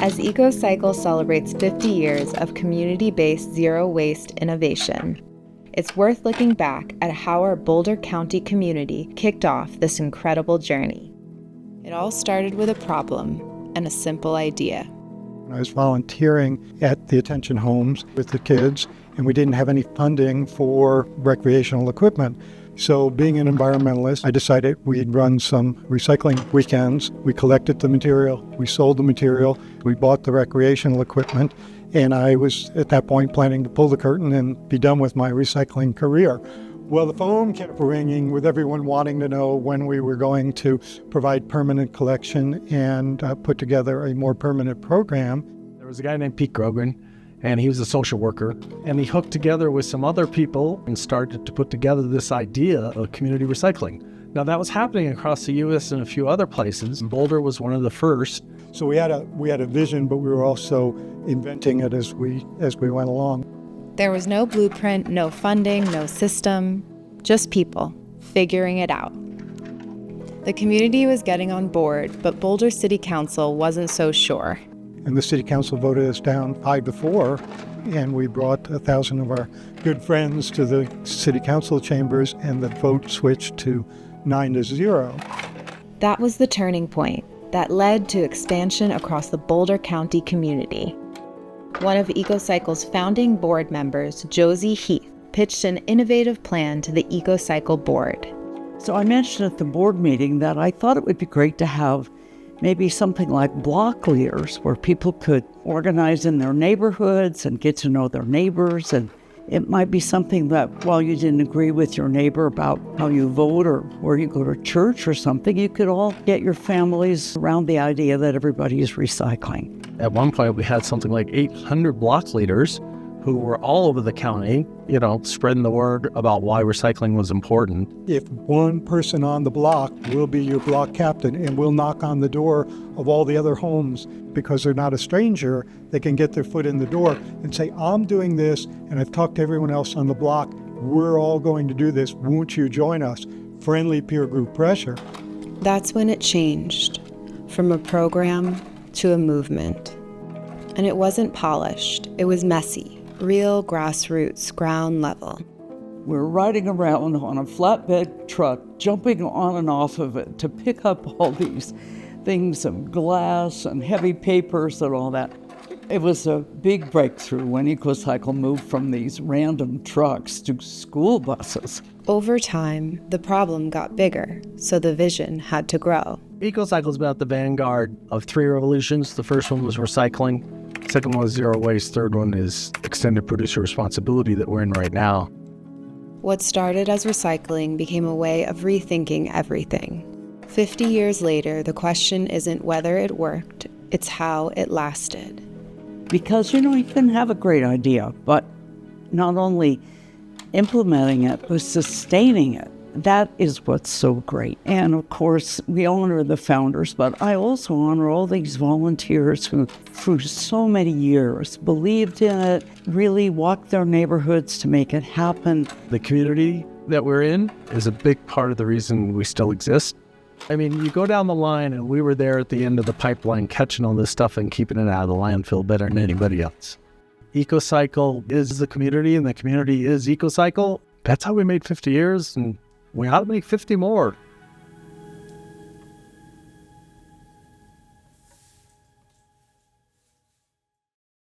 As EcoCycle celebrates 50 years of community-based zero-waste innovation, it's worth looking back at how our Boulder County community kicked off this incredible journey. It all started with a problem and a simple idea. I was volunteering at the Attention Homes with the kids, and we didn't have any funding for recreational equipment. So being an environmentalist, I decided we'd run some recycling weekends. We collected the material, we sold the material, we bought the recreational equipment, and I was at that point planning to pull the curtain and be done with my recycling career. Well, the phone kept ringing with everyone wanting to know when we were going to provide permanent collection and put together a more permanent program. There was a guy named Pete Grogan, and he was a social worker, and he hooked together with some other people and started to put together this idea of community recycling. Now, that was happening across the U.S. and a few other places. Boulder was one of the first. So we had a vision, but we were also inventing it as we went along. There was no blueprint, no funding, no system, just people figuring it out. The community was getting on board, but Boulder City Council wasn't so sure. And the City Council voted us down 5-4, and we brought 1,000 of our good friends to the City Council chambers, and the vote switched to 9-0. That was the turning point that led to expansion across the Boulder County community. One of EcoCycle's founding board members, Josie Heath, pitched an innovative plan to the EcoCycle board. So I mentioned at the board meeting that I thought it would be great to have maybe something like block leaders where people could organize in their neighborhoods and get to know their neighbors. And it might be something that while you didn't agree with your neighbor about how you vote or where you go to church or something, you could all get your families around the idea that everybody is recycling. At one point, we had something like 800 block leaders who were all over the county, spreading the word about why recycling was important. If one person on the block will be your block captain and will knock on the door of all the other homes because they're not a stranger, they can get their foot in the door and say, I'm doing this, and I've talked to everyone else on the block. We're all going to do this. Won't you join us? Friendly peer group pressure. That's when it changed from a program to a movement. And it wasn't polished. It was messy. Real grassroots, ground level. We're riding around on a flatbed truck, jumping on and off of it to pick up all these things of glass and heavy papers and all that. It was a big breakthrough when EcoCycle moved from these random trucks to school buses. Over time, the problem got bigger, so the vision had to grow. EcoCycle is about the vanguard of 3 revolutions. The first one was recycling. Second one was zero waste. Third one is extended producer responsibility that we're in right now. What started as recycling became a way of rethinking everything. 50 years later, the question isn't whether it worked, it's how it lasted. Because, you can have a great idea, but not only implementing it, but sustaining it. That is what's so great. And of course, we honor the founders, but I also honor all these volunteers who, through so many years, believed in it, really walked their neighborhoods to make it happen. The community that we're in is a big part of the reason we still exist. I mean, you go down the line, and we were there at the end of the pipeline catching all this stuff and keeping it out of the landfill better than anybody else. EcoCycle is the community, and the community is EcoCycle. That's how we made 50 years, and we ought to make 50 more.